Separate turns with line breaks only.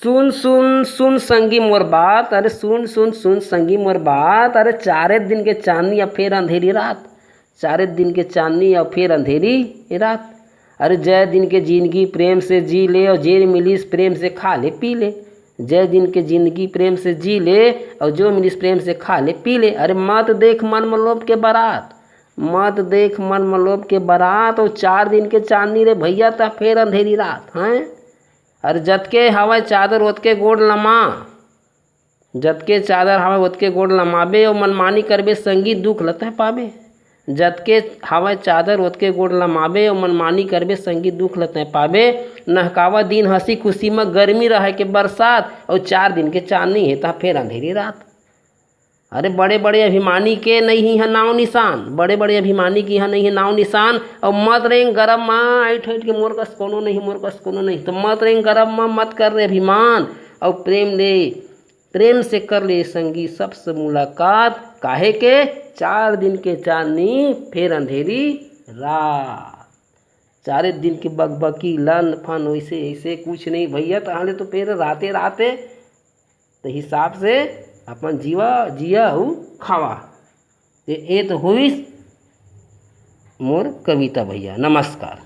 सुन सुन सुन संगी मोर बात, अरे सुन सुन सुन संगी मोर बात। अरे चारे दिन के चांदनी अब फिर अंधेरी रात, चारे दिन के चांदनी अब फिर अंधेरी रात। अरे जय दिन के जिंदगी प्रेम से जी ले, और जे मिलीस प्रेम से खा ले पी ले। जय दिन के जिंदगी प्रेम से जी ले, और जो मिलीस प्रेम से खा ले पी ले। अरे मत देख मन मलोभ के बारात, मत देख मन मलोभ के बारात। और 4 दिन के चांदनी रे भैया ता फिर अंधेरी रात हैं। अरे जतके हवा चादर ओतके गोड़ लमा, जतके चादर हवा ओतके गोड़ लमाबे। और मनमानी करबे संगी दुख लते पाबे। जतके हवा चादर ओतके गोड़ लमाबे, और मनमानी करबे संगी दुख लते पाबे। नहकावा दिन हंसी खुशी में गर्मी रहे के बरसात, और 4 दिन के चांदनी है ता फिर अंधेरी रात। अरे बड़े बड़े अभिमानी के नहीं है नाव निशान, बड़े बड़े अभिमानी की यहाँ नहीं है नाव निशान। और मत रेंग गरम माँ ऐठ ऐठ के मोर कस कोनो नहीं, मोर कस कोनो नहीं। तो मत रेंग गरम माँ, मत कर रहे अभिमान। और प्रेम से कर ले संगी सबसे मुलाकात। काहे के 4 दिन के चांदनी फिर अंधेरी रात। 4 दिन के बकबकी लन फन वैसे ऐसे कुछ नहीं भैया, ताहले तो फिर राते राते तो हिसाब से अपन जिया हूँ खावा। ये तो हुई मोर कविता भैया। नमस्कार।